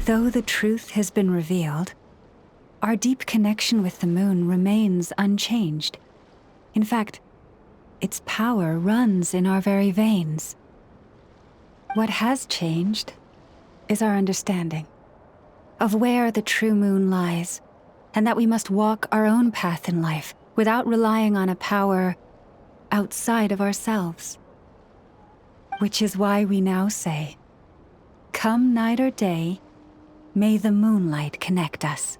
Though the truth has been revealed, our deep connection with the moon remains unchanged. In fact, its power runs in our very veins. What has changed is our understanding of where the true moon lies, and that we must walk our own path in life without relying on a power outside of ourselves. Which is why we now say, come night or day, may the moonlight connect us.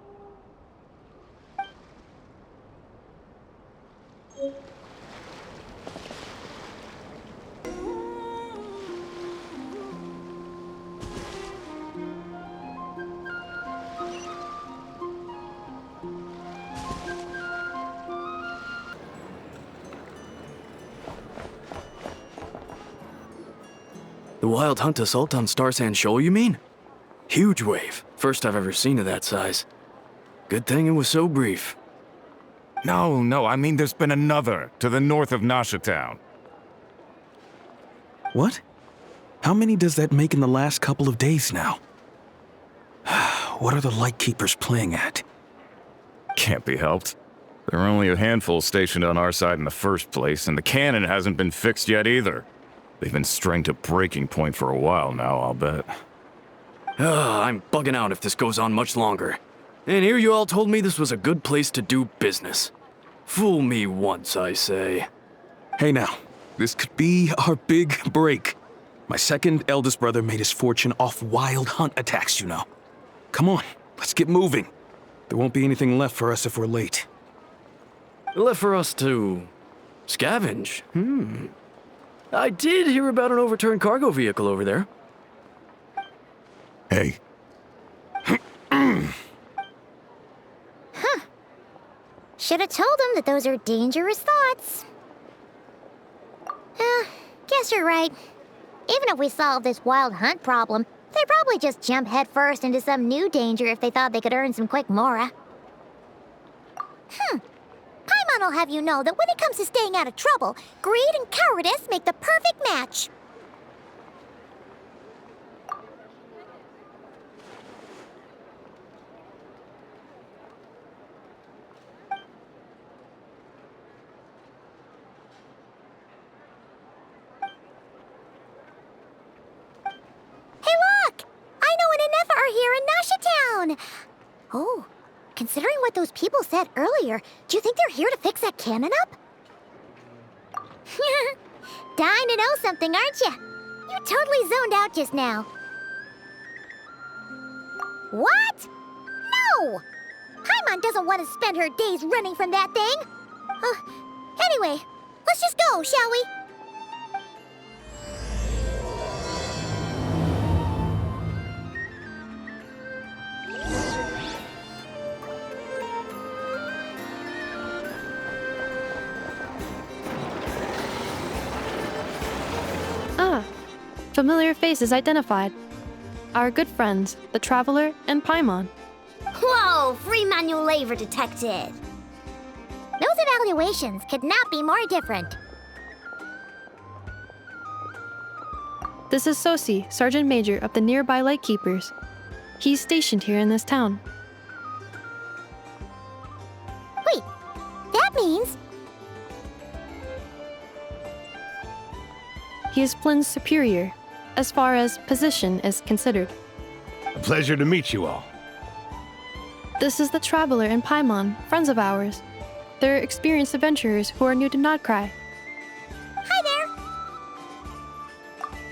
The wild hunt assault on Star Sand Shoal, you mean? Huge wave. First I've ever seen of that size. Good thing it was so brief. No, I mean there's been another to the north of Nasha Town. What? How many does that make in the last couple of days now? What are the Lightkeepers playing at? Can't be helped. There are only a handful stationed on our side in the first place, and the cannon hasn't been fixed yet either. They've been strained to breaking point for a while now, I'll bet. I'm bugging out if this goes on much longer. And here you all told me this was a good place to do business. Fool me once, I say. Hey now, this could be our big break. My second eldest brother made his fortune off wild hunt attacks, you know. Come on, let's get moving. There won't be anything left for us if we're late. Left for us to scavenge. I did hear about an overturned cargo vehicle over there. Hey. Should have told them that those are dangerous thoughts. Guess you're right. Even if we solve this wild hunt problem, they'd probably just jump headfirst into some new danger if they thought they could earn some quick mora. Paimon will have you know that when it comes to staying out of trouble, greed and cowardice make the perfect match. Hey look! I know an Inefa are here in Nasha Town! Oh. Considering what those people said earlier, do you think they're here to fix that cannon up? Dying to know something, aren't you? You totally zoned out just now. What? No! Paimon doesn't want to spend her days running from that thing. Anyway, let's just go, shall we? Familiar faces identified. Our good friends, the Traveler and Paimon. Whoa, free manual labor detected. Those evaluations could not be more different. This is Sosi, Sergeant Major of the nearby Lightkeepers. He's stationed here in this town. Wait, that means... He is Flynn's superior, as far as position is considered. A pleasure to meet you all. This is the Traveler and Paimon, friends of ours. They're experienced adventurers who are new to Nod-Krai. Hi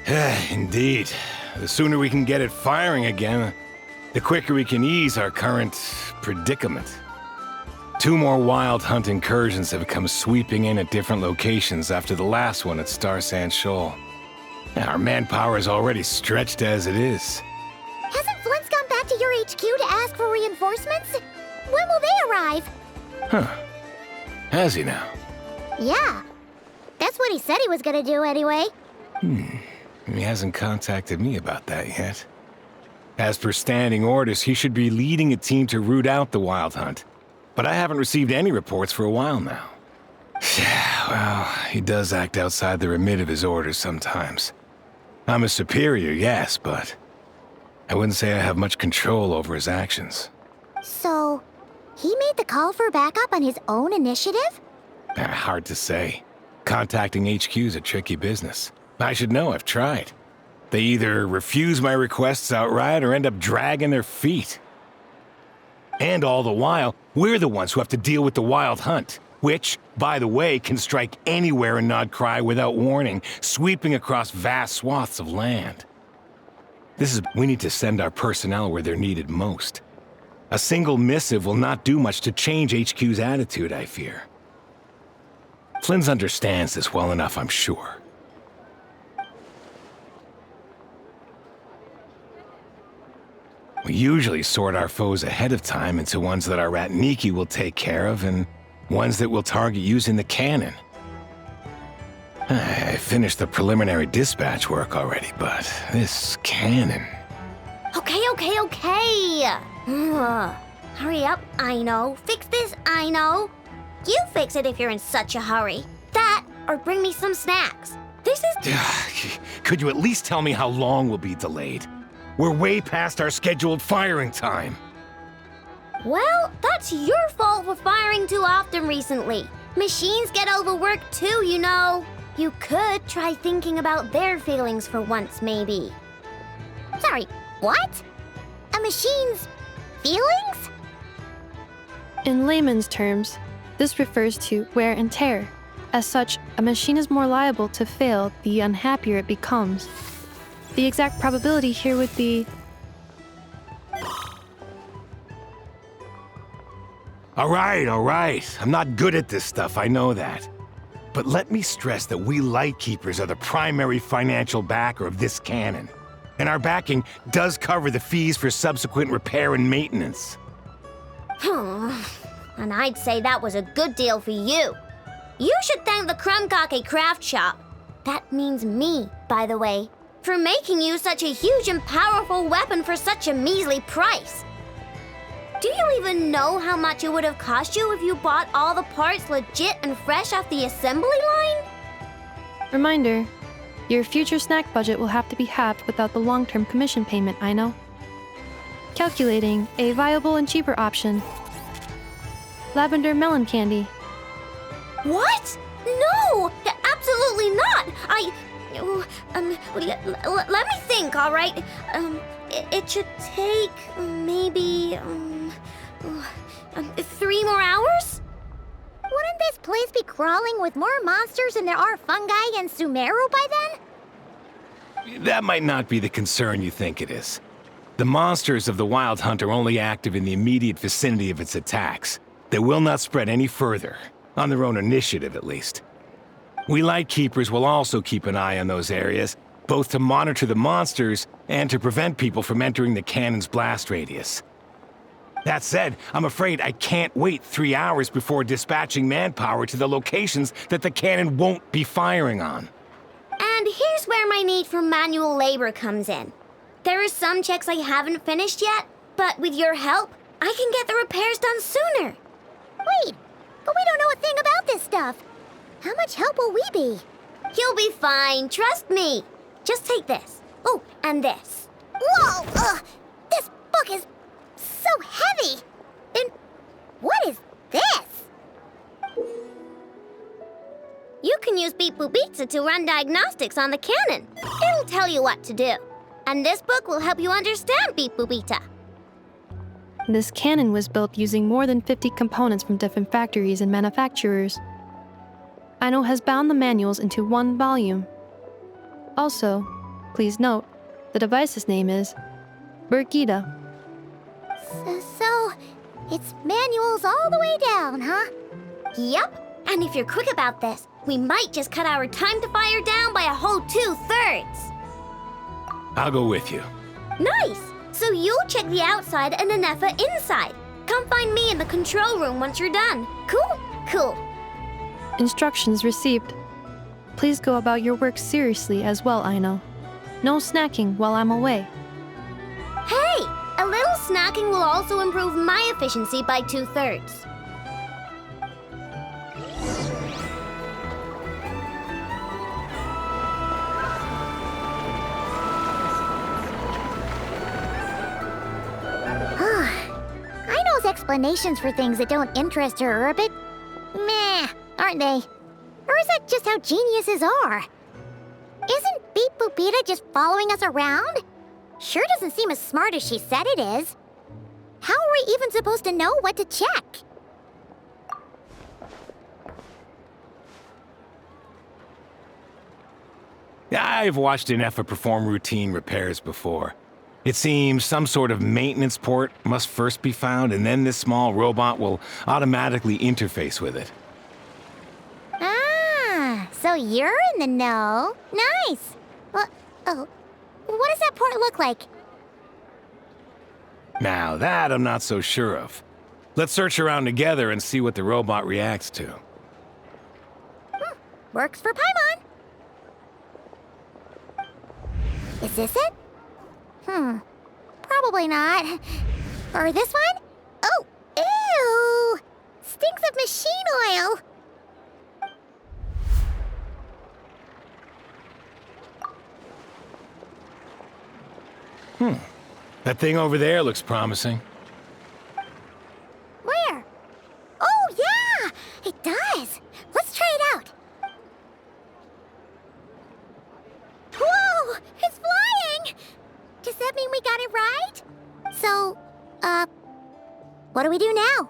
there! Indeed. The sooner we can get it firing again, the quicker we can ease our current predicament. 2 more wild hunt incursions have come sweeping in at different locations after the last one at Star Sand Shoal. Our manpower is already stretched as it is. Hasn't Flint's gone back to your HQ to ask for reinforcements? When will they arrive? Huh. Has he now? Yeah. That's what he said he was gonna do anyway. He hasn't contacted me about that yet. As per standing orders, he should be leading a team to root out the wild hunt. But I haven't received any reports for a while now. Well, he does act outside the remit of his orders sometimes. I'm a superior, yes, but I wouldn't say I have much control over his actions. So, he made the call for backup on his own initiative? Hard to say. Contacting HQ's a tricky business. I should know, I've tried. They either refuse my requests outright or end up dragging their feet. And all the while, we're the ones who have to deal with the Wild Hunt, which, by the way, can strike anywhere in Nod-Krai without warning, sweeping across vast swaths of land. We need to send our personnel where they're needed most. A single missive will not do much to change HQ's attitude, I fear. Flynn's understands this well enough, I'm sure. We usually sort our foes ahead of time into ones that our Ratniki will take care of and ones that we'll target using the cannon. I finished the preliminary dispatch work already, but this cannon... Okay. Hurry up, I know. Fix this, I know. You fix it if you're in such a hurry. That, or bring me some snacks. This is... Could you at least tell me how long we'll be delayed? We're way past our scheduled firing time. Well, that's your fault for firing too often recently. Machines get overworked too, you know. You could try thinking about their feelings for once, maybe. Sorry, what? A machine's feelings? In layman's terms, this refers to wear and tear. As such, a machine is more liable to fail the unhappier it becomes. The exact probability here would be... All right. I'm not good at this stuff, I know that. But let me stress that we Lightkeepers are the primary financial backer of this cannon. And our backing does cover the fees for subsequent repair and maintenance. And I'd say that was a good deal for you. You should thank the Krumkake craft shop. That means me, by the way, for making you such a huge and powerful weapon for such a measly price. Do you even know how much it would have cost you if you bought all the parts legit and fresh off the assembly line? Reminder, your future snack budget will have to be halved without the long-term commission payment, I know. Calculating a viable and cheaper option. Lavender melon candy. What? No! Absolutely not! Let me think, all right? It should take maybe 3 more hours? Wouldn't this place be crawling with more monsters than there are fungi and Sumeru by then? That might not be the concern you think it is. The monsters of the Wild Hunt are only active in the immediate vicinity of its attacks. They will not spread any further, on their own initiative at least. We Lightkeepers will also keep an eye on those areas, both to monitor the monsters and to prevent people from entering the cannon's blast radius. That said, I'm afraid I can't wait 3 hours before dispatching manpower to the locations that the cannon won't be firing on. And here's where my need for manual labor comes in. There are some checks I haven't finished yet, but with your help, I can get the repairs done sooner. Wait, but we don't know a thing about this stuff. How much help will we be? You'll be fine, trust me. Just take this. Oh, and this. Whoa! This book is so heavy! And what is this? You can use Beep Boop Pizza to run diagnostics on the cannon. It'll tell you what to do. And this book will help you understand Beep Boop Pizza. This cannon was built using more than 50 components from different factories and manufacturers. Aino has bound the manuals into one volume. Also, please note, the device's name is Birgitta. So, it's manuals all the way down, huh? Yep, and if you're quick about this, we might just cut our time to fire down by a whole 2/3. I'll go with you. Nice! So you'll check the outside and Anefa inside. Come find me in the control room once you're done. Cool? Cool. Instructions received. Please go about your work seriously as well, Aino. No snacking while I'm away. Hey! A little snacking will also improve my efficiency by 2/3. explanations for things that don't interest her are a bit meh, aren't they? Or is that just how geniuses are? Isn't Beep Boopita just following us around? Sure doesn't seem as smart as she said it is. How are we even supposed to know what to check? I've watched an Effa perform routine repairs before. It seems some sort of maintenance port must first be found, and then this small robot will automatically interface with it. Ah, so you're in the know. Nice. Well, oh, what does that port look like? Now, that I'm not so sure of. Let's search around together and see what the robot reacts to. Works for Paimon. Is this it? Probably not. Or this one? Oh, ew! Stinks of machine oil. That thing over there looks promising. Where? Oh, yeah! It does. Let's try it out. Whoa! It's flying! Does that mean we got it right? So, what do we do now?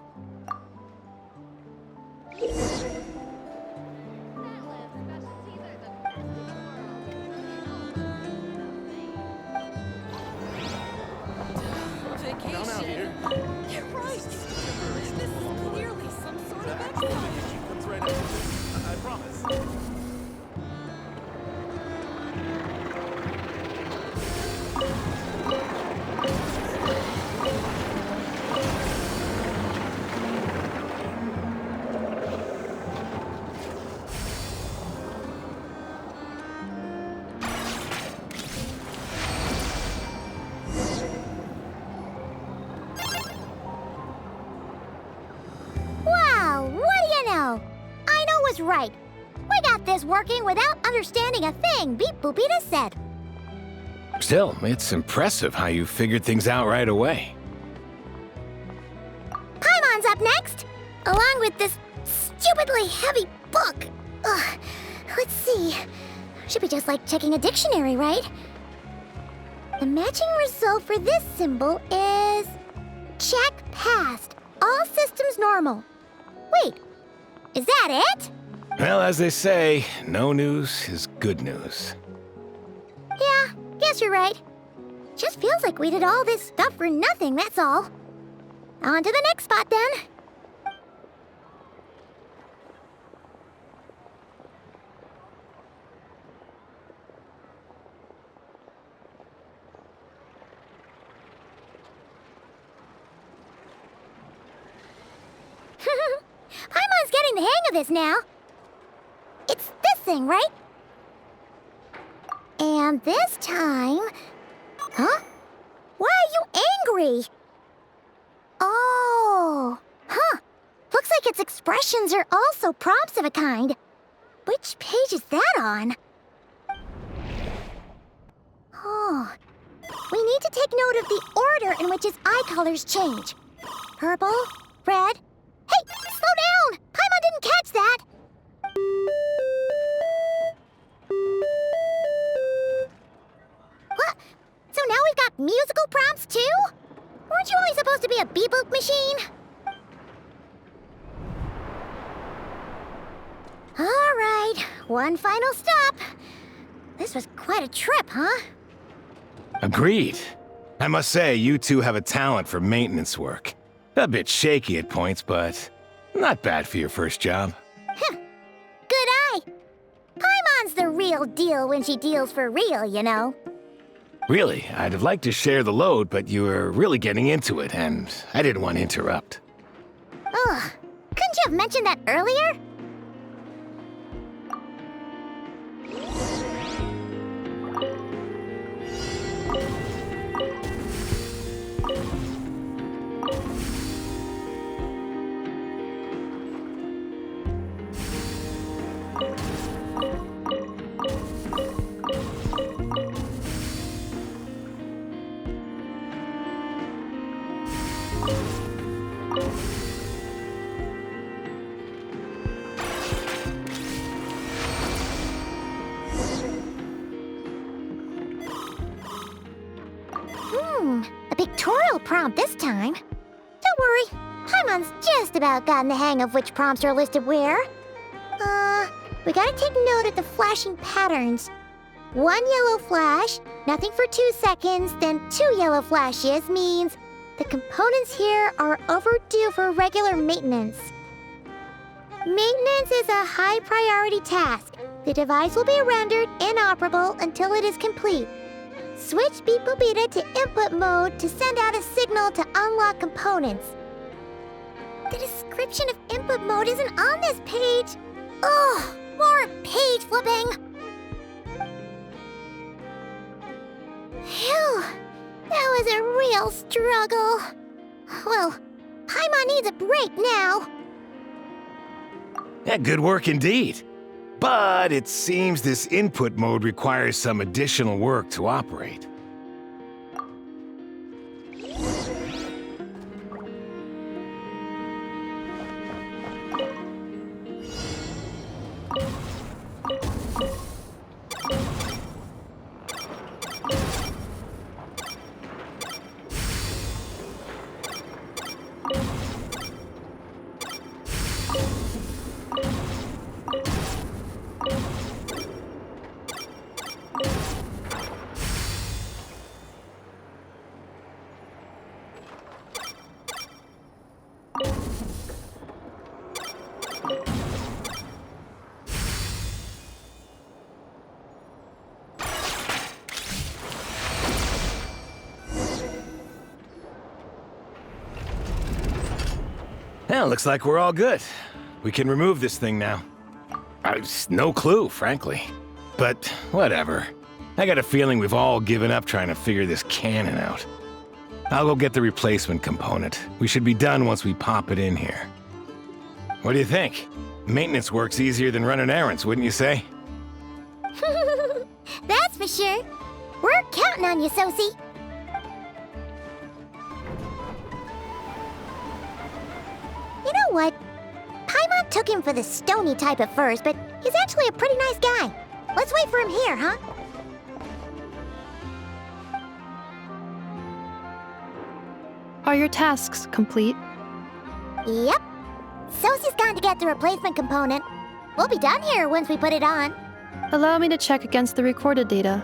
Right. We got this working without understanding a thing Beep Boopita said. Still, it's impressive how you figured things out right away. Paimon's up next, along with this stupidly heavy book. Ugh. Let's see. Should be just like checking a dictionary, right? The matching result for this symbol is... check passed. All systems normal. Wait, is that it? Well, as they say, no news is good news. Yeah, guess you're right. Just feels like we did all this stuff for nothing, that's all. On to the next spot, then. Paimon's getting the hang of this now. It's this thing, right? And this time... Huh? Why are you angry? Oh, huh. Looks like its expressions are also prompts of a kind. Which page is that on? Oh. We need to take note of the order in which its eye colors change. Purple, red... Hey, slow down! Paimon didn't catch that! What? So now we've got musical prompts too? Weren't you only supposed to be a beep-boop machine? All right, one final stop. This was quite a trip, huh? Agreed. I must say, you two have a talent for maintenance work. A bit shaky at points, but not bad for your first job. Good eye. Paimon's the real deal when she deals for real, you know. Really, I'd have liked to share the load, but you were really getting into it, and I didn't want to interrupt. Ugh, couldn't you have mentioned that earlier? prompt this time. Don't worry, Paimon's just about gotten the hang of which prompts are listed where. We gotta take note of the flashing patterns. 1 yellow flash, nothing for 2 seconds, then 2 yellow flashes means the components here are overdue for regular maintenance. Maintenance is a high priority task. The device will be rendered inoperable until it is complete. Switch Beep Boopita to input mode to send out a signal to unlock components. The description of input mode isn't on this page. Ugh, more page flipping. Phew, that was a real struggle. Well, Paimon needs a break now. Yeah, good work indeed. But it seems this input mode requires some additional work to operate. Well, looks like we're all good. We can remove this thing now. No clue, frankly. But whatever. I got a feeling we've all given up trying to figure this cannon out. I'll go get the replacement component. We should be done once we pop it in here. What do you think? Maintenance work's easier than running errands, wouldn't you say? That's for sure. We're counting on you, Sosie. You know what? Paimon took him for the stony type at first, but he's actually a pretty nice guy. Let's wait for him here, huh? Are your tasks complete? Yep. Sosie's gone to get the replacement component. We'll be done here once we put it on. Allow me to check against the recorded data.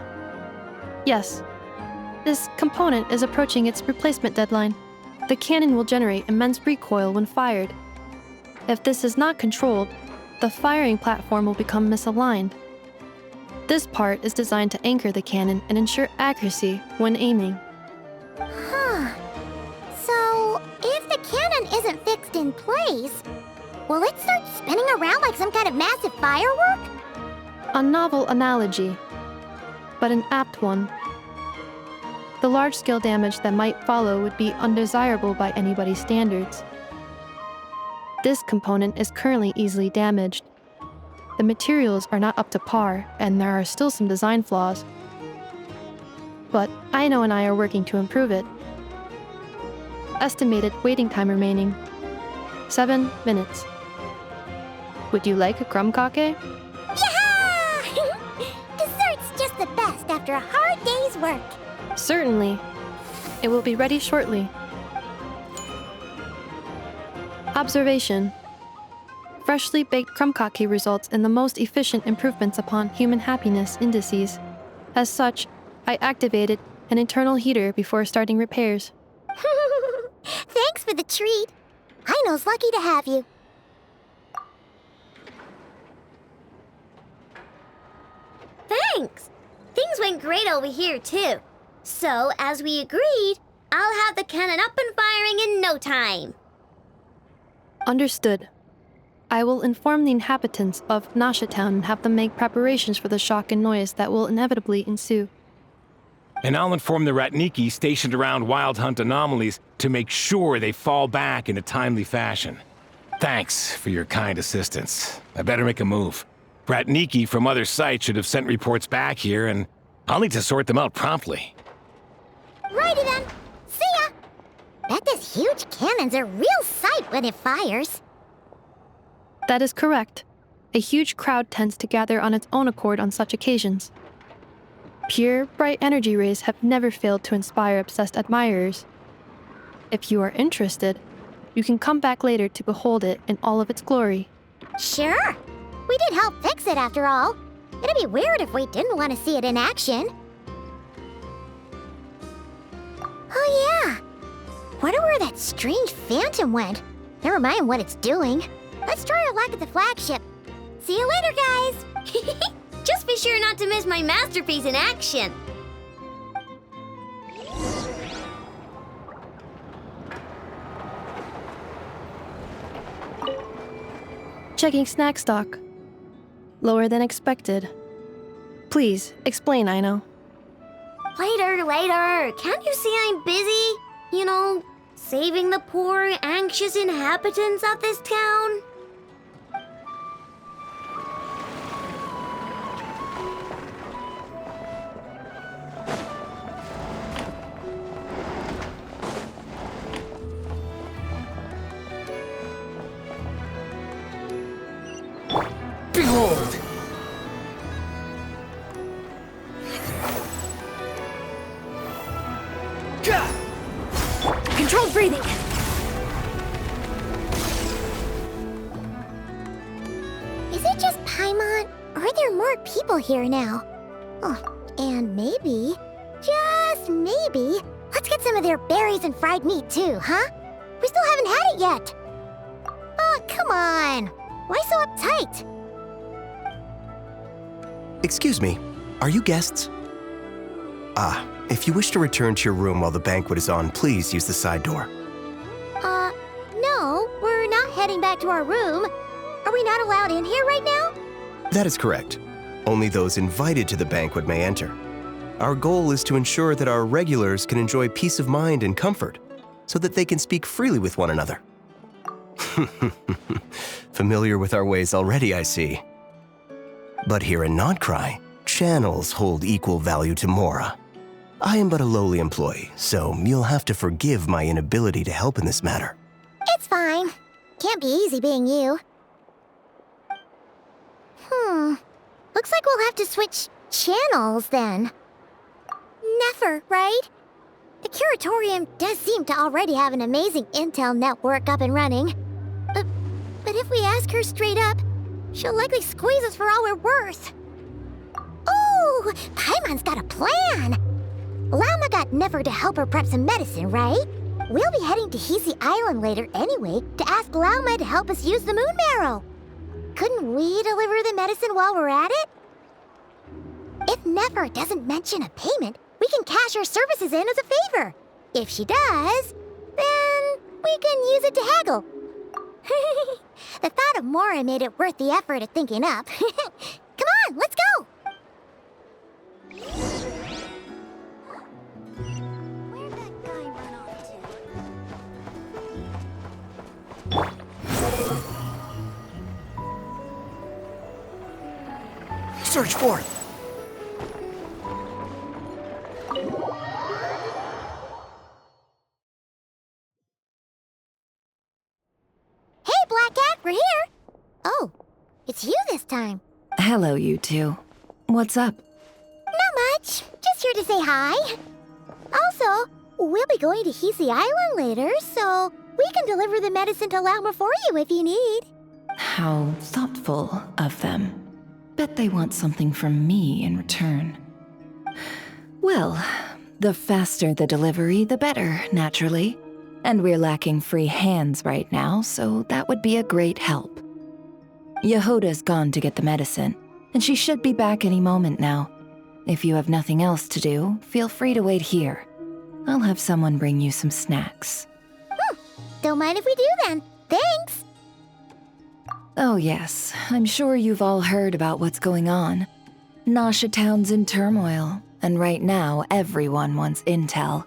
Yes. This component is approaching its replacement deadline. The cannon will generate immense recoil when fired. If this is not controlled, the firing platform will become misaligned. This part is designed to anchor the cannon and ensure accuracy when aiming. Huh. So, if the cannon isn't fixed in place, will it start spinning around like some kind of massive firework? A novel analogy, but an apt one. The large-scale damage that might follow would be undesirable by anybody's standards. This component is currently easily damaged. The materials are not up to par, and there are still some design flaws. But Aino and I are working to improve it. Estimated waiting time remaining: 7 minutes. Would you like a crumb-kake? Yeah! Dessert's just the best after a hard day's work. Certainly. It will be ready shortly. Observation. Freshly baked crumb-kake results in the most efficient improvements upon human happiness indices. As such, I activated an internal heater before starting repairs. Thanks for the treat. Aino's lucky to have you. Thanks. Things went great over here, too. So, as we agreed, I'll have the cannon up and firing in no time. Understood. I will inform the inhabitants of Nasha Town and have them make preparations for the shock and noise that will inevitably ensue. And I'll inform the Ratniki stationed around Wild Hunt anomalies to make sure they fall back in a timely fashion. Thanks for your kind assistance. I better make a move. Ratniki from other sites should have sent reports back here, and I'll need to sort them out promptly. Righty then. See ya. Bet this huge cannon's a real sight when it fires. That is correct. A huge crowd tends to gather on its own accord on such occasions. Pure, bright energy rays have never failed to inspire obsessed admirers. If you are interested, you can come back later to behold it in all of its glory. Sure. We did help fix it after all. It'd be weird if we didn't want to see it in action. Oh yeah. Wonder where that strange phantom went. Never mind what it's doing. Let's try our luck at the flagship. See you later, guys. Just be sure not to miss my masterpiece in action. Checking snack stock. Lower than expected. Please, explain, Aino. Later. Can't you see I'm busy? You know, saving the poor, anxious inhabitants of this town? Behold! Controlled breathing. Is it just Paimon, or are there more people here now? Oh, and maybe, just maybe, let's get some of their berries and fried meat too, huh? We still haven't had it yet. Oh, come on. Why so uptight? Excuse me, are you guests? If you wish to return to your room while the banquet is on, please use the side door. No, we're not heading back to our room. Are we not allowed in here right now? That is correct. Only those invited to the banquet may enter. Our goal is to ensure that our regulars can enjoy peace of mind and comfort, so that they can speak freely with one another. Familiar with our ways already, I see. But here in Nod-Krai, channels hold equal value to Mora. I am but a lowly employee, so you'll have to forgive my inability to help in this matter. It's fine. Can't be easy being you. Looks like we'll have to switch channels then. Never, right? The Curatorium does seem to already have an amazing intel network up and running. But if we ask her straight up, she'll likely squeeze us for all we're worth. Oh, Paimon's got a plan! Llama got Nefer to help her prep some medicine, right? We'll be heading to Hisi Island later anyway to ask Llama to help us use the moon marrow. Couldn't we deliver the medicine while we're at it? If Nefer doesn't mention a payment, we can cash our services in as a favor. If she does, then we can use it to haggle. The thought of Mora made it worth the effort of thinking up. Come on, let's go! Where'd that guy run off to? Search for it! Hey, Black Cat, we're here! Oh, it's you this time. Hello, you two. What's up? Not much. Just here to say hi. Also, we'll be going to Hisi Island later, so we can deliver the medicine to Llama for you if you need. How thoughtful of them. Bet they want something from me in return. Well, the faster the delivery, the better, naturally. And we're lacking free hands right now, so that would be a great help. Yehoda's gone to get the medicine, and she should be back any moment now. If you have nothing else to do, feel free to wait here. I'll have someone bring you some snacks. Don't mind if we do then. Thanks! Oh yes, I'm sure you've all heard about what's going on. Nasha Town's in turmoil, and right now everyone wants intel.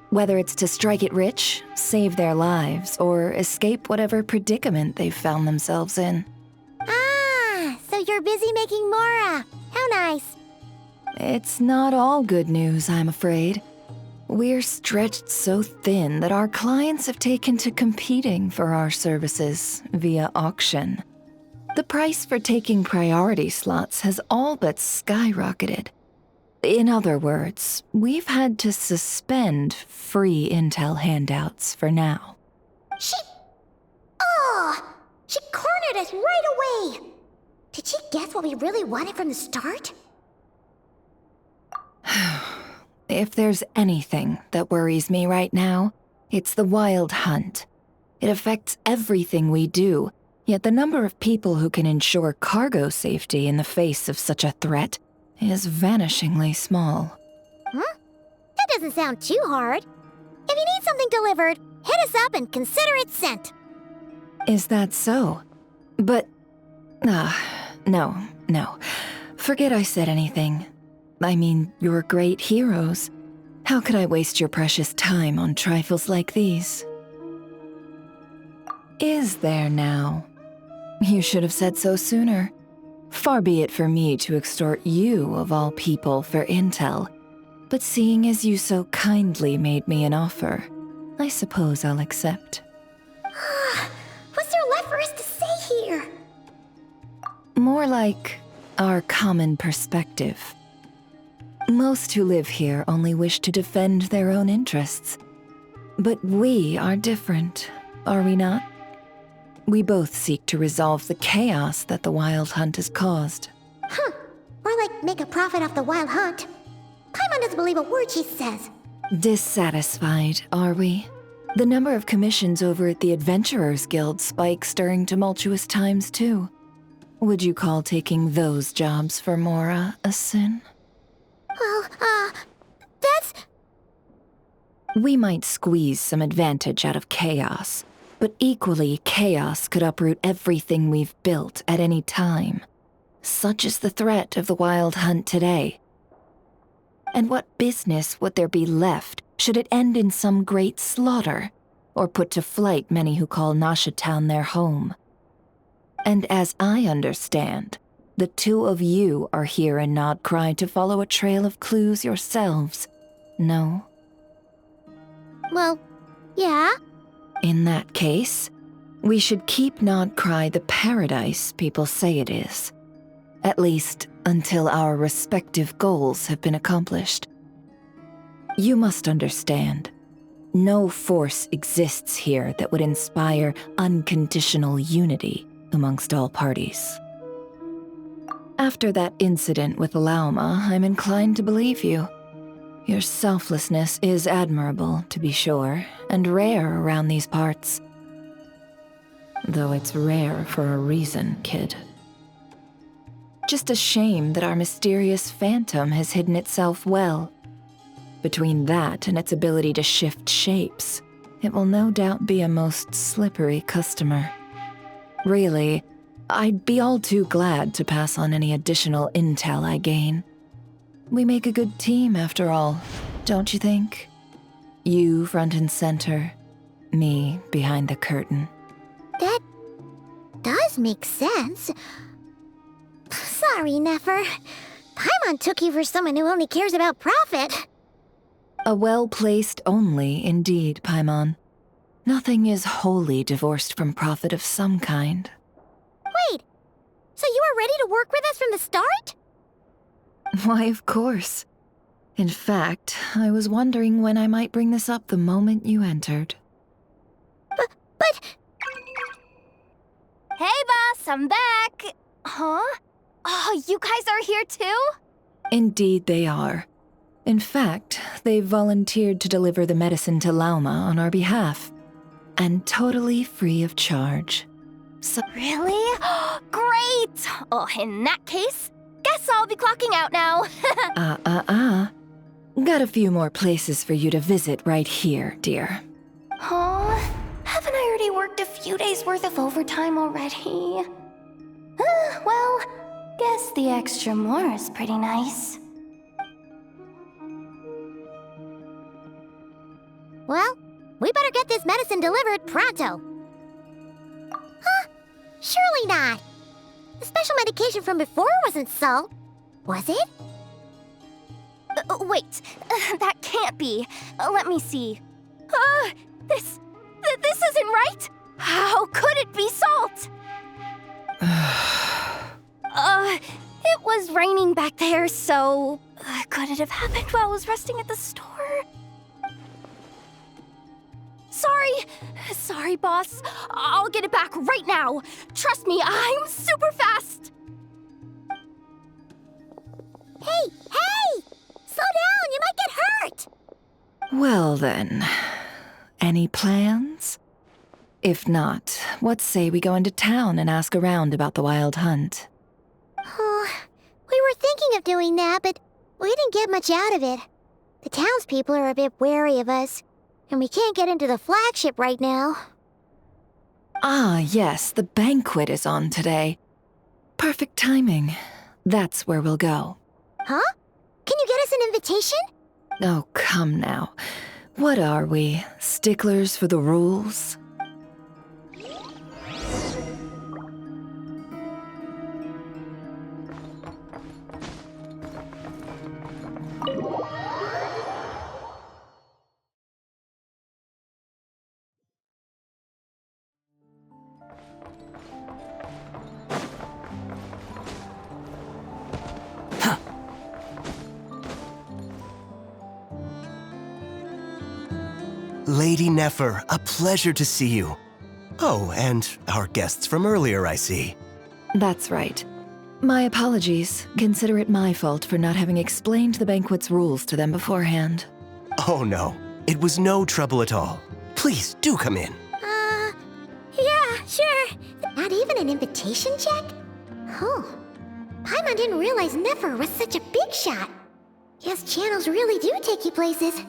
Whether it's to strike it rich, save their lives, or escape whatever predicament they've found themselves in. Ah, so you're busy making Mora. How nice. It's not all good news, I'm afraid. We're stretched so thin that our clients have taken to competing for our services via auction. The price for taking priority slots has all but skyrocketed. In other words, we've had to suspend free intel handouts for now. She cornered us right away! Did she guess what we really wanted from the start? If there's anything that worries me right now, it's the Wild Hunt. It affects everything we do, yet the number of people who can ensure cargo safety in the face of such a threat is vanishingly small. Huh? That doesn't sound too hard. If you need something delivered, hit us up and consider it sent. Is that so? But... no. Forget I said anything. I mean, you're great heroes. How could I waste your precious time on trifles like these? Is there now? You should have said so sooner. Far be it for me to extort you, of all people, for intel. But seeing as you so kindly made me an offer, I suppose I'll accept. What's there left for us to say here? More like our common perspective. Most who live here only wish to defend their own interests. But we are different, are we not? We both seek to resolve the chaos that the Wild Hunt has caused. Or like make a profit off the Wild Hunt. Paimon doesn't believe a word she says. Dissatisfied, are we? The number of commissions over at the Adventurers Guild spikes during tumultuous times, too. Would you call taking those jobs for Mora a sin? Well, that's... We might squeeze some advantage out of chaos, but equally, chaos could uproot everything we've built at any time. Such is the threat of the Wild Hunt today. And what business would there be left should it end in some great slaughter, or put to flight many who call Nasha Town their home? And as I understand, the two of you are here in Nod-Krai to follow a trail of clues yourselves, no? Well, yeah. In that case, we should keep Nod-Krai the paradise people say it is. At least until our respective goals have been accomplished. You must understand, no force exists here that would inspire unconditional unity amongst all parties. After that incident with Lauma, I'm inclined to believe you. Your selflessness is admirable, to be sure, and rare around these parts. Though it's rare for a reason, kid. Just a shame that our mysterious phantom has hidden itself well. Between that and its ability to shift shapes, it will no doubt be a most slippery customer. Really, I'd be all too glad to pass on any additional intel I gain. We make a good team, after all, don't you think? You front and center, me behind the curtain. That does make sense. Sorry, Nefer. Paimon took you for someone who only cares about profit. A well-placed only, indeed, Paimon. Nothing is wholly divorced from profit of some kind. Wait, so you were ready to work with us from the start? Why, of course. In fact, I was wondering when I might bring this up the moment you entered. But... Hey, boss, I'm back! Huh? Oh, you guys are here too? Indeed they are. In fact, they've volunteered to deliver the medicine to Lauma on our behalf. And totally free of charge. So Really? Great! Oh, in that case, guess I'll be clocking out now. Got a few more places for you to visit right here, dear. Huh? Haven't I already worked a few days worth of overtime already? Well, guess the extra more is pretty nice. Well, we better get this medicine delivered pronto. Huh? Surely not. The special medication from before wasn't salt, was it? Wait, that can't be. Let me see. This isn't right. How could it be salt? It was raining back there, so could it have happened while I was resting at the store? Sorry, boss. I'll get it back right now. Trust me, I'm super fast. Hey! Slow down, you might get hurt! Well then, any plans? If not, what say we go into town and ask around about the wild hunt? Oh, we were thinking of doing that, but we didn't get much out of it. The townspeople are a bit wary of us, and we can't get into the flagship right now. Ah, yes, the banquet is on today. Perfect timing. That's where we'll go. Huh? Can you get us an invitation? Oh, come now. What are we, sticklers for the rules? Lady Nefer, a pleasure to see you. Oh, and our guests from earlier, I see. That's right. My apologies. Consider it my fault for not having explained the banquet's rules to them beforehand. Oh no, it was no trouble at all. Please, do come in. Yeah, sure. Not even an invitation check? Oh. Paimon didn't realize Nefer was such a big shot. Guess channels really do take you places.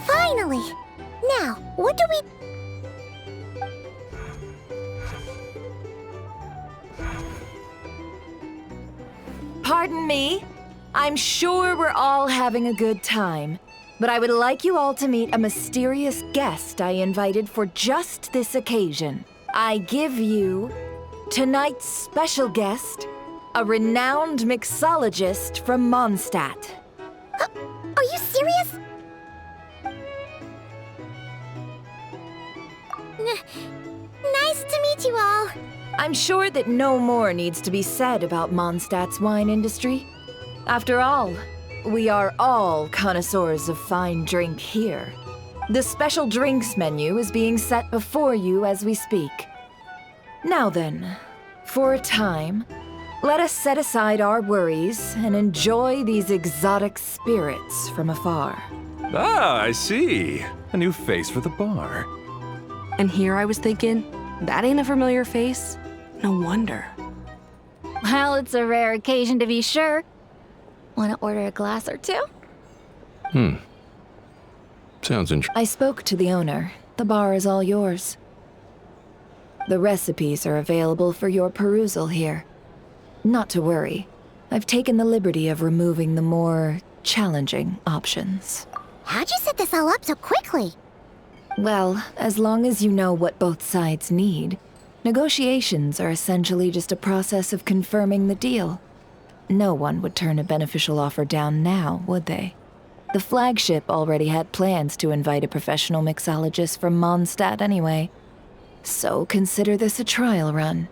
Finally! Now, what do we... Pardon me? I'm sure we're all having a good time, but I would like you all to meet a mysterious guest I invited for just this occasion. I give you tonight's special guest, a renowned mixologist from Mondstadt. Are you serious? Nice to meet you all. I'm sure that no more needs to be said about Mondstadt's wine industry. After all, we are all connoisseurs of fine drink here. The special drinks menu is being set before you as we speak. Now then, for a time, let us set aside our worries and enjoy these exotic spirits from afar. Ah, I see. A new face for the bar. And here I was thinking, that ain't a familiar face. No wonder. Well, it's a rare occasion to be sure. Want to order a glass or two? Sounds interesting. I spoke to the owner. The bar is all yours. The recipes are available for your perusal here. Not to worry. I've taken the liberty of removing the more challenging options. How'd you set this all up so quickly? Well, as long as you know what both sides need, negotiations are essentially just a process of confirming the deal. No one would turn a beneficial offer down now, would they? The flagship already had plans to invite a professional mixologist from Mondstadt anyway. So consider this a trial run,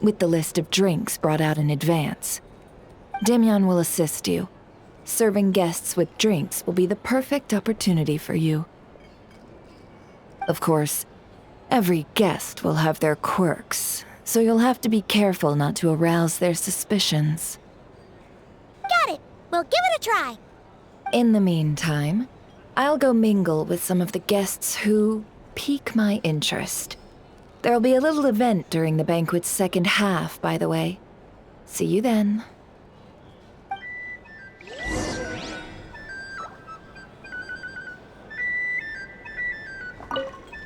with the list of drinks brought out in advance. Demyon will assist you. Serving guests with drinks will be the perfect opportunity for you. Of course, every guest will have their quirks, so you'll have to be careful not to arouse their suspicions. Got it! We'll give it a try! In the meantime, I'll go mingle with some of the guests who pique my interest. There'll be a little event during the banquet's second half, by the way. See you then.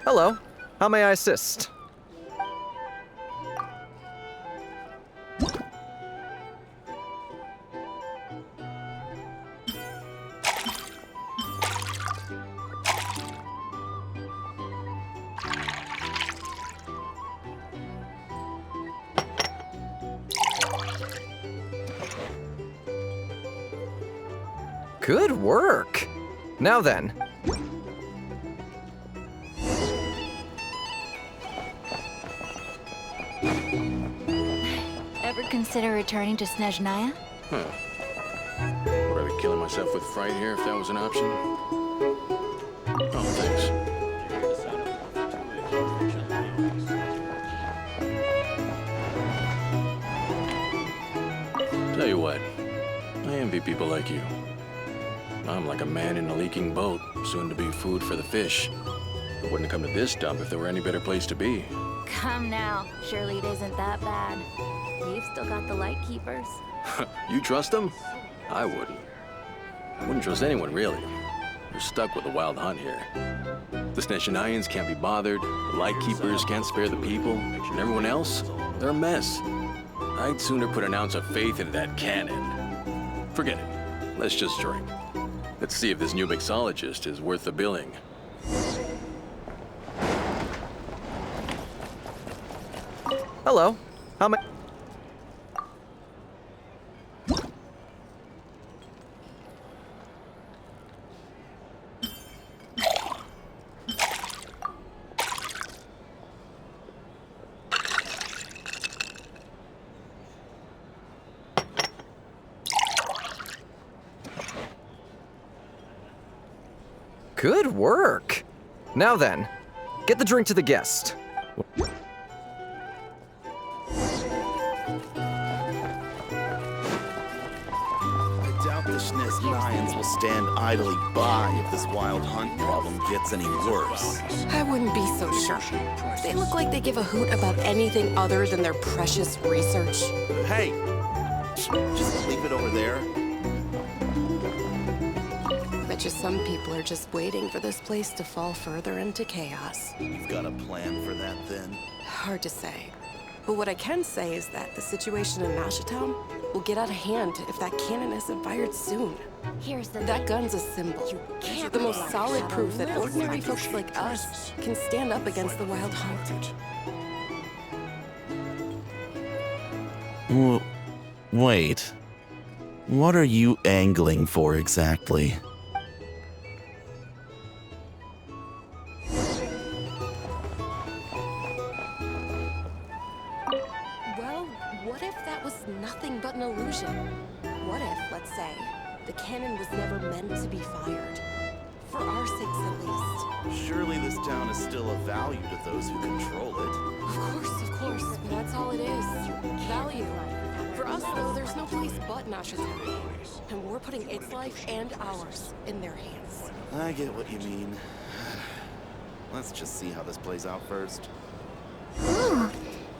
Hello. How may I assist? Good work. Now then, Ever consider returning to Snezhnaya? Would I be killing myself with fright here if that was an option? Oh, thanks. Tell you what, I envy people like you. I'm like a man in a leaking boat, soon to be food for the fish. I wouldn't come to this dump if there were any better place to be. Come now, surely it isn't that bad. You've still got the light keepers. You trust them? I wouldn't. I wouldn't trust anyone, really. You're stuck with a wild hunt here. The Snezhnayans can't be bothered, the Lightkeepers can't spare the people, and everyone else, they're a mess. I'd sooner put an ounce of faith into that cannon. Forget it. Let's just drink. Let's see if this new mixologist is worth the billing. hello. How may... Good work. Now then, get the drink to the guest. I doubt the Snezhnayans will stand idly by if this wild hunt problem gets any worse. I wouldn't be so sure. They look like they give a hoot about anything other than their precious research. Hey, just leave it over there. Bet you some people are just waiting for this place to fall further into chaos. You've got a plan for that then? Hard to say. But what I can say is that the situation in Nashatown will get out of hand if that cannon isn't fired soon. Here's the That gun's a symbol. The most solid proof that ordinary folks like us can stand up against the wild hunt. Wait. What are you angling for exactly? Well, what if that was nothing but an illusion? What if, let's say, the cannon was never meant to be fired? For our sakes, at least. Surely this town is still of value to those who control it. Of course, but that's all it is. Value. For us, though, there's no place but Nashatown. And we're putting its life and ours in their hands. I get what you mean. Let's just see how this plays out first. Ooh,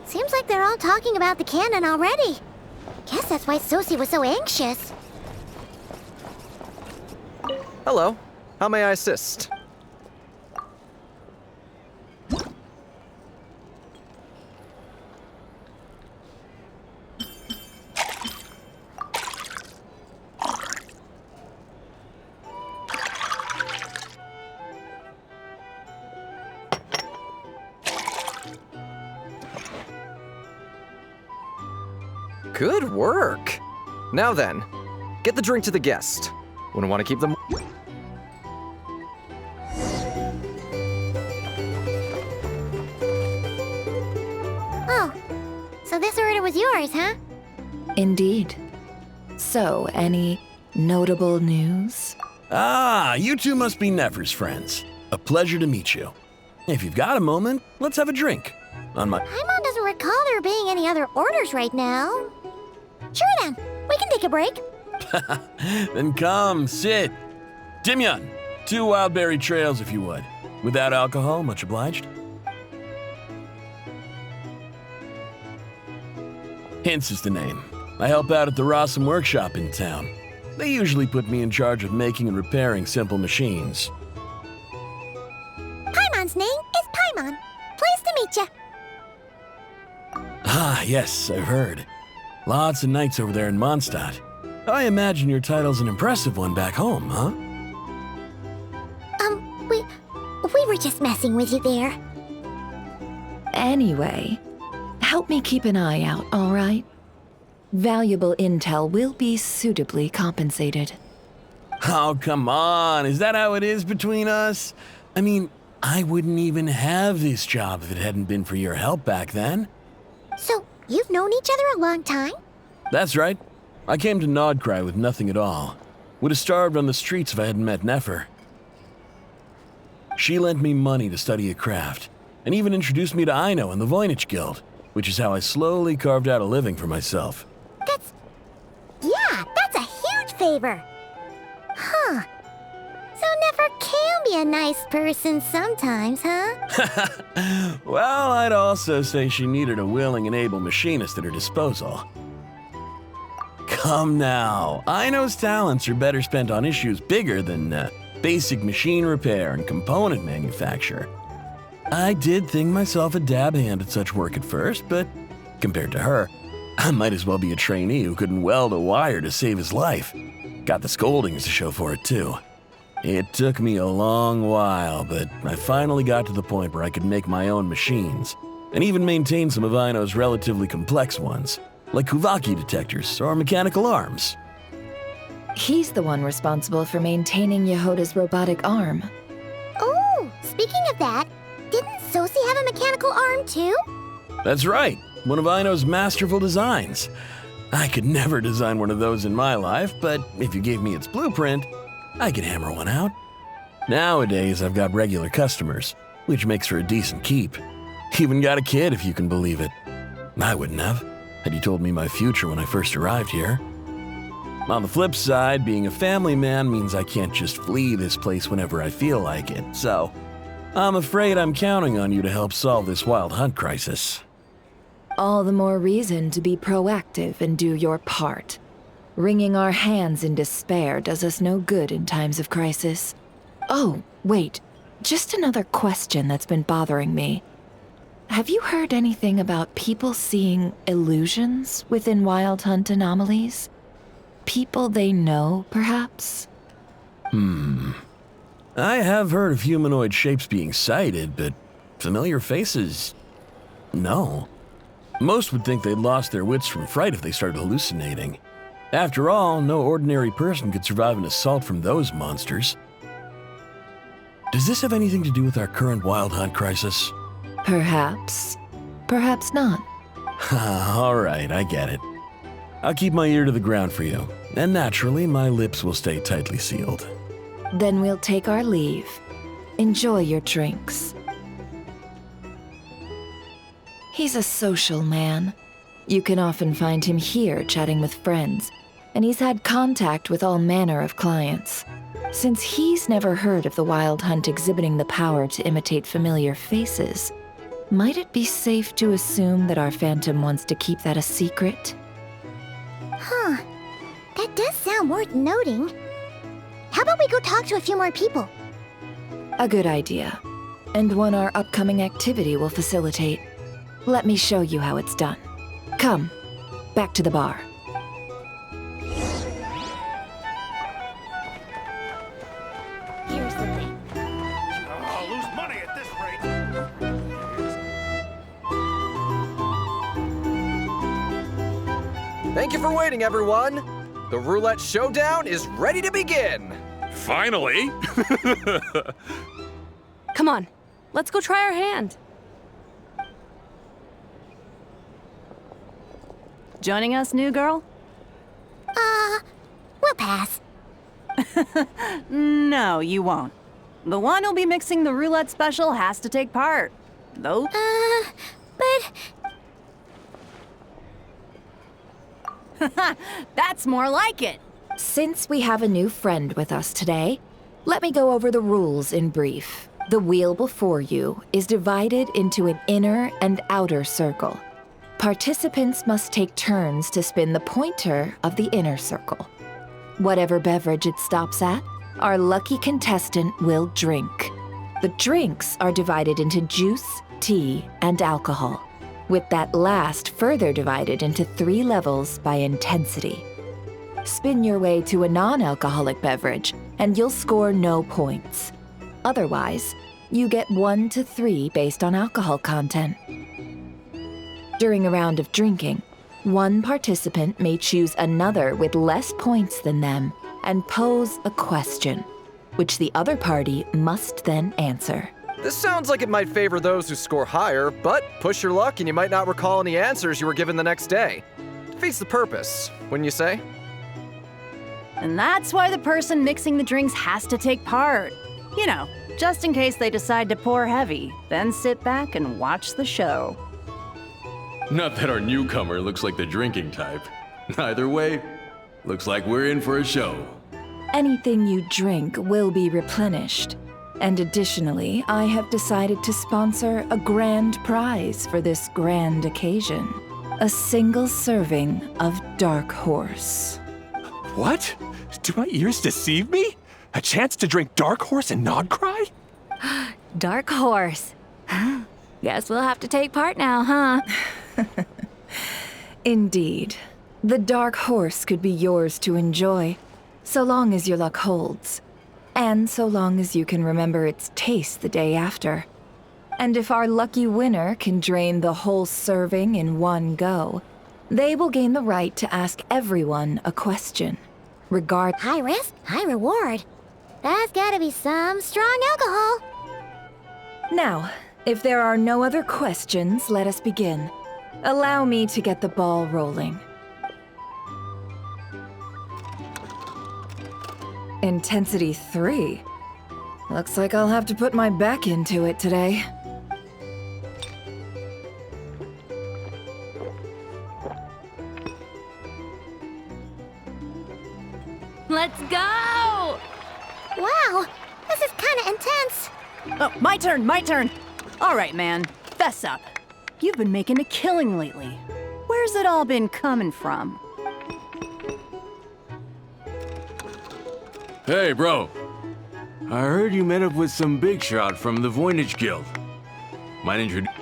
seems like they're all talking about the cannon already. Guess that's why Sosie was so anxious. Hello. How may I assist? Good work. Now then, get the drink to the guest. Wouldn't want to keep them... Oh, so this order was yours, huh? Indeed. So, any notable news? Ah, you two must be Nefer's friends. A pleasure to meet you. If you've got a moment, let's have a drink. On my... Paimon doesn't recall there being any other orders right now. Sure then, we can take a break. Then come, sit. Timyon, 2 wildberry trails if you would. Without alcohol, much obliged. Hints is the name. I help out at the Rossum workshop in town. They usually put me in charge of making and repairing simple machines. Paimon's name is Paimon. Pleased to meet you. Ah, yes, I've heard. Lots of nights over there in Mondstadt. I imagine your title's an impressive one back home, huh? We were just messing with you there. Anyway, help me keep an eye out, all right? Valuable intel will be suitably compensated. Oh, come on. Is that how it is between us? I mean, I wouldn't even have this job if it hadn't been for your help back then. So, you've known each other a long time? That's right. I came to Nod-Krai with nothing at all. Would have starved on the streets if I hadn't met Nefer. She lent me money to study a craft, and even introduced me to Aino and the Voynich Guild, which is how I slowly carved out a living for myself. That's a huge favor. Huh. So Nefer can be a nice person sometimes, huh? Well, I'd also say she needed a willing and able machinist at her disposal. Come now, Aino's talents are better spent on issues bigger than basic machine repair and component manufacture. I did think myself a dab hand at such work at first, but compared to her, I might as well be a trainee who couldn't weld a wire to save his life. Got the scoldings to show for it, too. It took me a long while, but I finally got to the point where I could make my own machines, and even maintain some of Aino's relatively complex ones, like Kuvaki detectors or mechanical arms. He's the one responsible for maintaining Yehoda's robotic arm. Oh, speaking of that, didn't Sosi have a mechanical arm too? That's right, one of Aino's masterful designs. I could never design one of those in my life, but if you gave me its blueprint, I could hammer one out. Nowadays, I've got regular customers, which makes for a decent keep. Even got a kid, if you can believe it. I wouldn't have, had you told me my future when I first arrived here. On the flip side, being a family man means I can't just flee this place whenever I feel like it, so I'm afraid I'm counting on you to help solve this wild hunt crisis. All the more reason to be proactive and do your part. Wringing our hands in despair does us no good in times of crisis. Oh, wait. Just another question that's been bothering me. Have you heard anything about people seeing illusions within Wild Hunt anomalies? People they know, perhaps? I have heard of humanoid shapes being sighted, but familiar faces? No. Most would think they'd lost their wits from fright if they started hallucinating. After all, no ordinary person could survive an assault from those monsters. Does this have anything to do with our current Wild Hunt crisis? Perhaps. Perhaps not. All right, I get it. I'll keep my ear to the ground for you, and naturally, my lips will stay tightly sealed. Then we'll take our leave. Enjoy your drinks. He's a social man. You can often find him here chatting with friends, and he's had contact with all manner of clients. Since he's never heard of the Wild Hunt exhibiting the power to imitate familiar faces, might it be safe to assume that our Phantom wants to keep that a secret? Huh. That does sound worth noting. How about we go talk to a few more people? A good idea, and one our upcoming activity will facilitate. Let me show you how it's done. Come, back to the bar. Here's the thing. I'll lose money at this rate. Thank you for waiting, everyone. The roulette showdown is ready to begin. Finally! Come on, let's go try our hand. Joining us, new girl? We'll pass. No, you won't. The one who'll be mixing the roulette special has to take part. Though. But... That's more like it. Since we have a new friend with us today, let me go over the rules in brief. The wheel before you is divided into an inner and outer circle. Participants must take turns to spin the pointer of the inner circle. Whatever beverage it stops at, our lucky contestant will drink. The drinks are divided into juice, tea, and alcohol, with that last further divided into 3 levels by intensity. Spin your way to a non-alcoholic beverage, and you'll score no points. Otherwise, you get 1 to 3 based on alcohol content. During a round of drinking, one participant may choose another with less points than them and pose a question, which the other party must then answer. This sounds like it might favor those who score higher, but push your luck and you might not recall any answers you were given the next day. Defeats the purpose, wouldn't you say? And that's why the person mixing the drinks has to take part. You know, just in case they decide to pour heavy, then sit back and watch the show. Not that our newcomer looks like the drinking type. Either way, looks like we're in for a show. Anything you drink will be replenished. And additionally, I have decided to sponsor a grand prize for this grand occasion. A single serving of Dark Horse. What? Do my ears deceive me? A chance to drink Dark Horse and Nod-Krai? Dark Horse. Guess we'll have to take part now, huh? Indeed. The Dark Horse could be yours to enjoy, so long as your luck holds. And so long as you can remember its taste the day after. And if our lucky winner can drain the whole serving in one go, they will gain the right to ask everyone a question. High risk, high reward. That's gotta be some strong alcohol. Now, if there are no other questions, let us begin. Allow me to get the ball rolling. Intensity 3. Looks like I'll have to put my back into it today. Let's go! Wow, this is kinda intense. Oh, my turn. All right, man, fess up. You've been making a killing lately. Where's it all been coming from? Hey, bro. I heard you met up with some big shot from the Voynich Guild. Might introduce...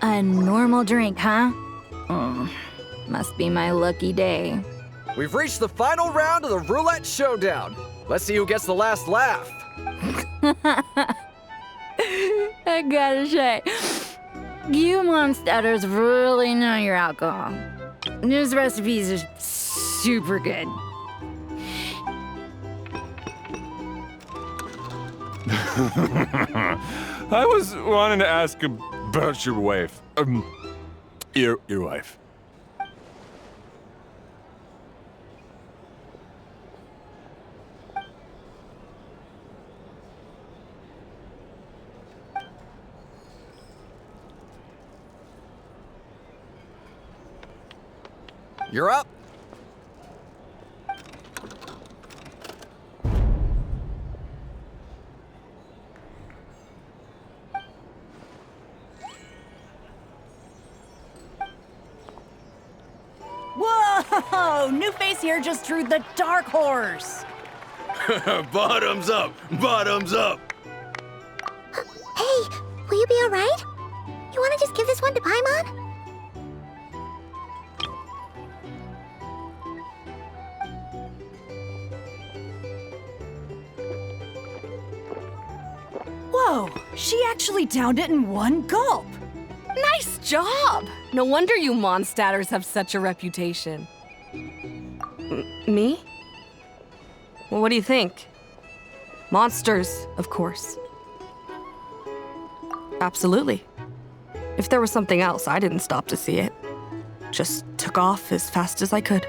A normal drink, huh? Must be my lucky day. We've reached the final round of the roulette showdown. Let's see who gets the last laugh. I gotta say, you monsters really know your alcohol. This recipe is super good. I was wanting to ask about your wife. Your wife. You're up. Whoa! New face here just drew the Dark Horse. Bottoms up! Bottoms up! Hey, will you be alright? You wanna just give this one to Paimon? Whoa, she actually downed it in one gulp. Nice job! No wonder you monstatters have such a reputation. Me? Well, what do you think? Monsters, of course. Absolutely. If there was something else, I didn't stop to see it. Just took off as fast as I could.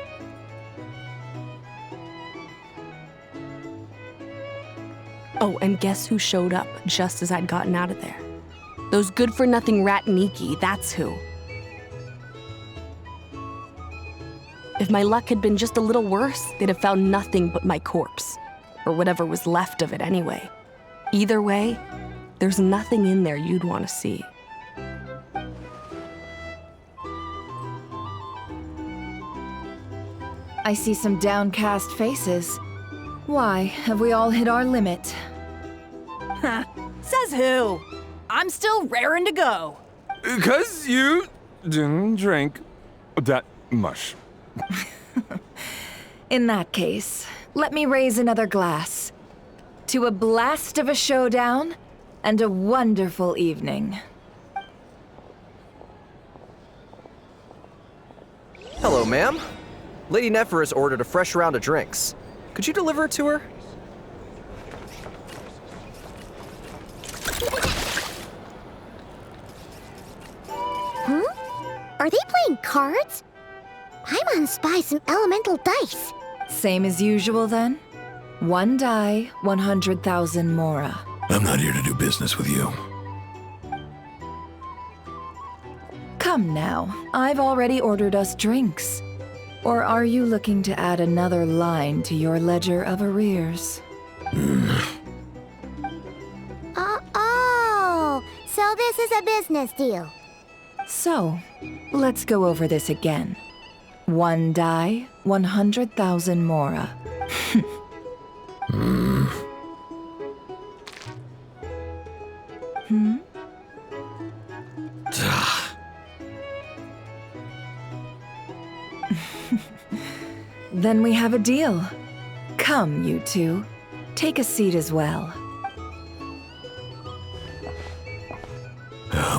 Oh, and guess who showed up just as I'd gotten out of there? Those good-for-nothing rat Niki, that's who. If my luck had been just a little worse, they'd have found nothing but my corpse. Or whatever was left of it anyway. Either way, there's nothing in there you'd want to see. I see some downcast faces. Why, have we all hit our limit? Ha! Says who? I'm still raring to go. 'Cause you didn't drink that much. In that case, let me raise another glass. To a blast of a showdown and a wonderful evening. Hello, ma'am. Lady Nefer has ordered a fresh round of drinks. Could you deliver it to her? Are they playing cards? I must spy some elemental dice. Same as usual then? 1 die, 100,000 mora. I'm not here to do business with you. Come now, I've already ordered us drinks. Or are you looking to add another line to your ledger of arrears? Oh, so this is a business deal. So, let's go over this again. 1 die, 100,000 mora. Then we have a deal. Come, you two. Take a seat as well.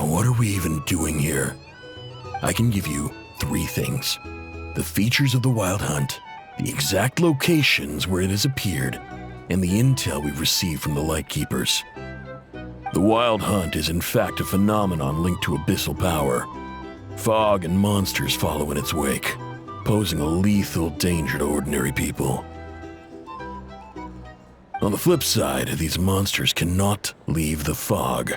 What are we even doing here? I can give you 3 things. The features of the Wild Hunt, the exact locations where it has appeared, and the intel we've received from the Lightkeepers. The Wild Hunt is in fact a phenomenon linked to abyssal power. Fog and monsters follow in its wake, posing a lethal danger to ordinary people. On the flip side, these monsters cannot leave the fog,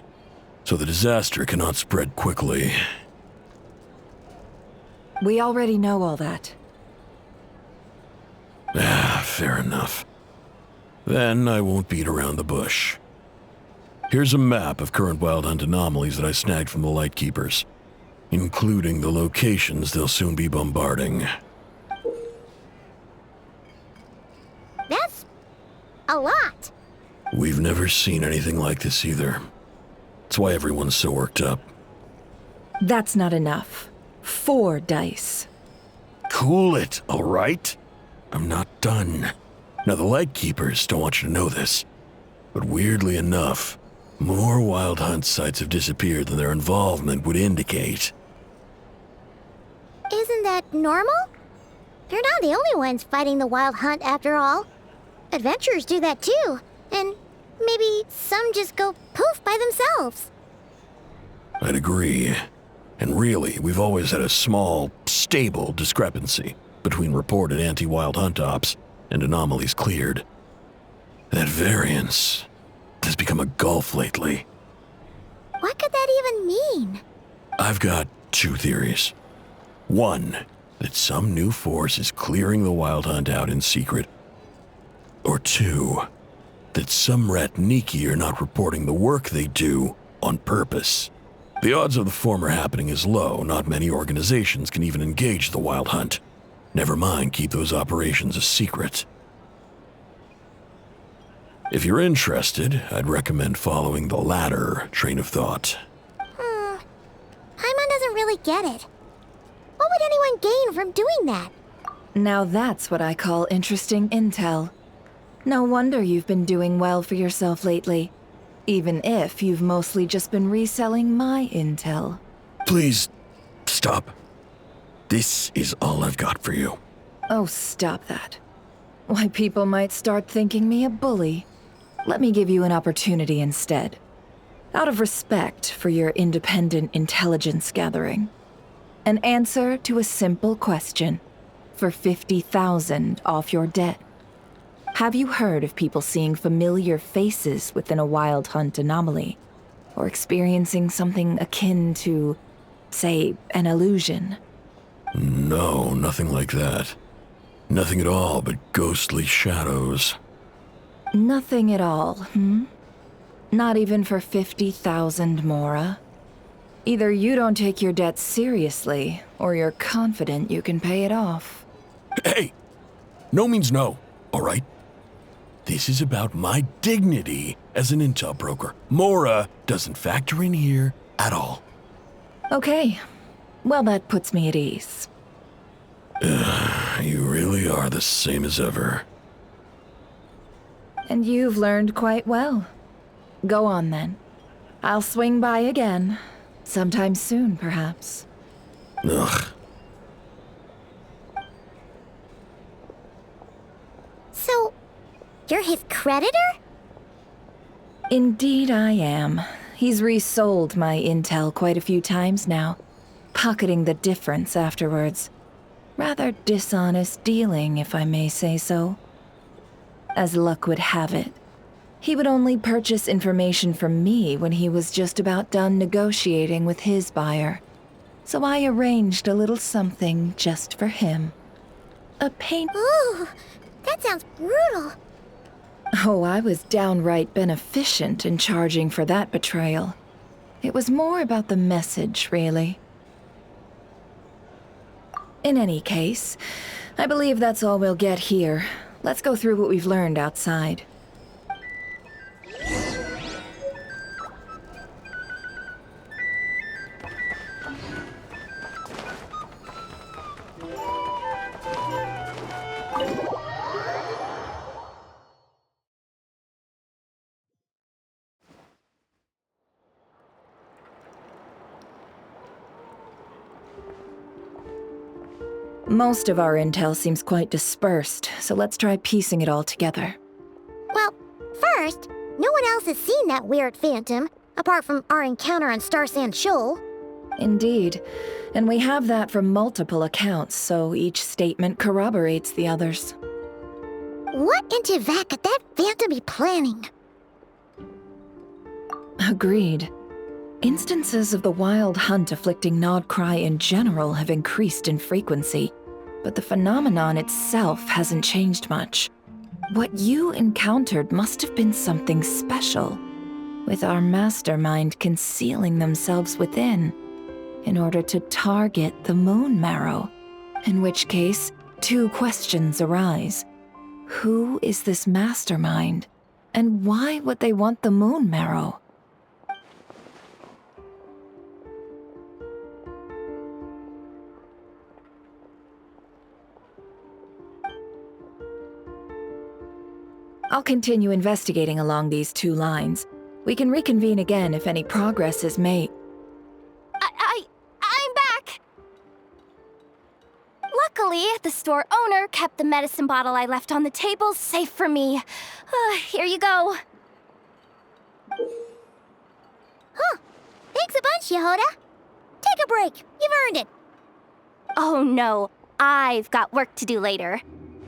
so the disaster cannot spread quickly. We already know all that. Fair enough. Then I won't beat around the bush. Here's a map of current Wild Hunt anomalies that I snagged from the Lightkeepers, including the locations they'll soon be bombarding. That's a lot. We've never seen anything like this either. That's why everyone's so worked up. That's not enough. 4 dice. Cool it, all right? I'm not done. Now, the Lightkeepers don't want you to know this, but weirdly enough, more Wild Hunt sites have disappeared than their involvement would indicate. Isn't that normal? They're not the only ones fighting the Wild Hunt after all. Adventurers do that too, and maybe some just go poof by themselves. I'd agree. And really, we've always had a small, stable discrepancy between reported anti-Wild Hunt ops and anomalies cleared. That variance has become a gulf lately. What could that even mean? I've got 2 theories. 1, that some new force is clearing the Wild Hunt out in secret. Or 2, that some Ratniki are not reporting the work they do on purpose. The odds of the former happening is low. Not many organizations can even engage the Wild Hunt. Never mind keep those operations a secret. If you're interested, I'd recommend following the latter train of thought. Paimon doesn't really get it. What would anyone gain from doing that? Now that's what I call interesting intel. No wonder you've been doing well for yourself lately. Even if you've mostly just been reselling my intel. Please, stop. This is all I've got for you. Oh, stop that. Why, people might start thinking me a bully. Let me give you an opportunity instead. Out of respect for your independent intelligence gathering. An answer to a simple question. For 50,000 off your debt. Have you heard of people seeing familiar faces within a Wild Hunt anomaly? Or experiencing something akin to, say, an illusion? No, nothing like that. Nothing at all but ghostly shadows. Nothing at all, Not even for 50,000 mora? Either you don't take your debt seriously, or you're confident you can pay it off. Hey! No means no, all right? This is about my dignity as an intel broker. Mora doesn't factor in here at all. Okay. Well, that puts me at ease. You really are the same as ever. And you've learned quite well. Go on, then. I'll swing by again. Sometime soon, perhaps. Ugh. You're his creditor? Indeed I am. He's resold my intel quite a few times now, pocketing the difference afterwards. Rather dishonest dealing, if I may say so. As luck would have it, he would only purchase information from me when he was just about done negotiating with his buyer. So I arranged a little something just for him. A paint— Ooh, that sounds brutal. Oh, I was downright beneficent in charging for that betrayal. It was more about the message, really. In any case, I believe that's all we'll get here. Let's go through what we've learned outside. Most of our intel seems quite dispersed, so let's try piecing it all together. Well, first, no one else has seen that weird phantom, apart from our encounter on Star Sand Shoal. Indeed, and we have that from multiple accounts, so each statement corroborates the others. What in Teyvat could that phantom be planning? Agreed. Instances of the wild hunt afflicting Nod-Krai in general have increased in frequency, but the phenomenon itself hasn't changed much. What you encountered must have been something special, with our mastermind concealing themselves within, in order to target the moon marrow. In which case, two questions arise. Who is this mastermind, and why would they want the moon marrow? I'll continue investigating along these two lines. We can reconvene again if any progress is made. I'm back! Luckily, the store owner kept the medicine bottle I left on the table safe for me. Here you go. Huh. Thanks a bunch, Yehoda. Take a break. You've earned it. Oh no, I've got work to do later.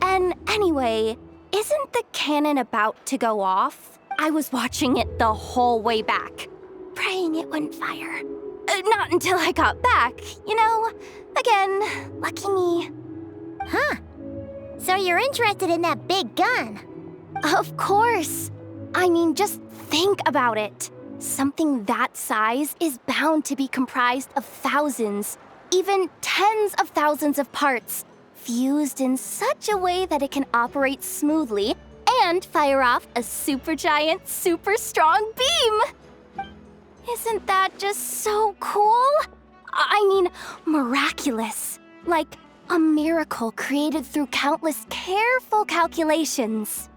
And anyway, isn't the cannon about to go off? I was watching it the whole way back, praying it wouldn't fire. Not until I got back, you know? Again, lucky me. Huh. So you're interested in that big gun? Of course. I mean, just think about it. Something that size is bound to be comprised of thousands, even tens of thousands of parts, fused in such a way that it can operate smoothly and fire off a supergiant, super strong beam. Isn't that just so cool? I mean, miraculous. Like a miracle created through countless careful calculations.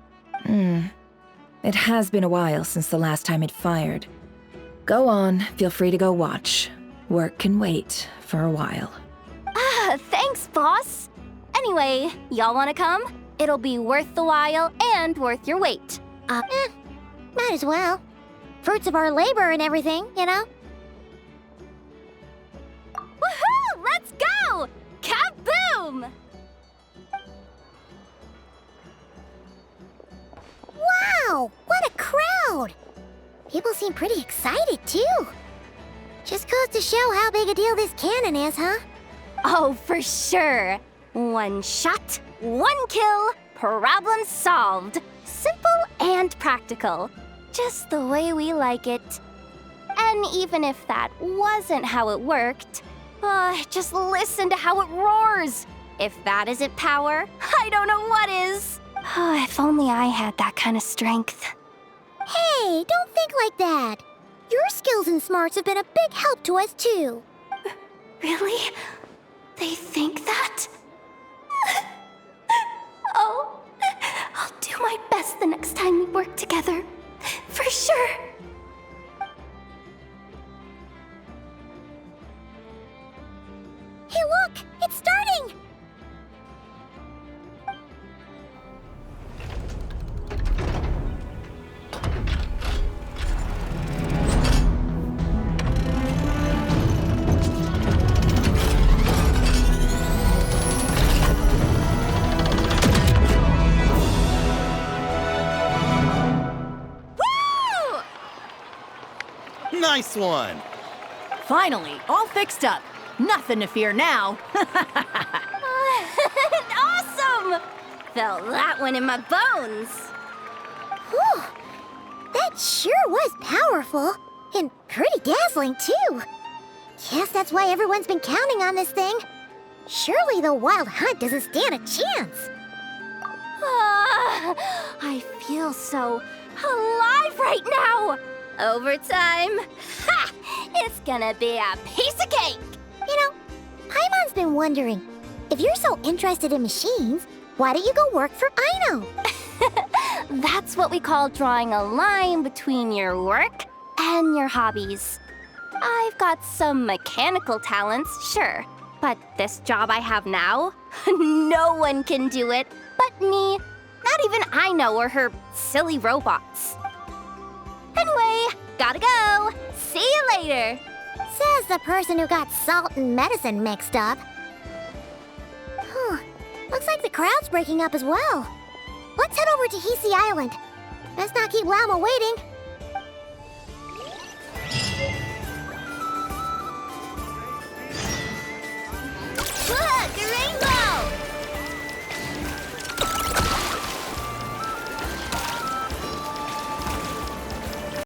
It has been a while since the last time it fired. Go on, feel free to go watch. Work can wait for a while. Thanks, boss. Anyway, y'all wanna come? It'll be worth the while and worth your wait. Might as well. Fruits of our labor and everything, you know? Woohoo! Let's go! Kaboom! Wow! What a crowd! People seem pretty excited, too. Just goes to show how big a deal this cannon is, huh? Oh, for sure. One shot, one kill, problem solved. Simple and practical. Just the way we like it. And even if that wasn't how it worked, just listen to how it roars. If that isn't power, I don't know what is. If only I had that kind of strength. Hey, don't think like that. Your skills and smarts have been a big help to us, too. Really? They think that? Oh, I'll do my best the next time we work together. For sure. Hey, look! It's starting! Nice one! Finally, all fixed up. Nothing to fear now. Awesome! Felt that one in my bones. Whew. That sure was powerful. And pretty dazzling, too. Guess that's why everyone's been counting on this thing. Surely the Wild Hunt doesn't stand a chance. I feel so alive right now. Overtime. Ha! It's gonna be a piece of cake. You know, Paimon's been wondering, if you're so interested in machines, why don't you go work for Aino? That's what we call drawing a line between your work and your hobbies. I've got some mechanical talents, sure, but this job I have now, no one can do it but me. Not even Aino or her silly robots. Anyway, gotta go. See you later. Says the person who got salt and medicine mixed up. Looks like the crowd's breaking up as well. Let's head over to Hisi Island. Let's not keep Lama waiting.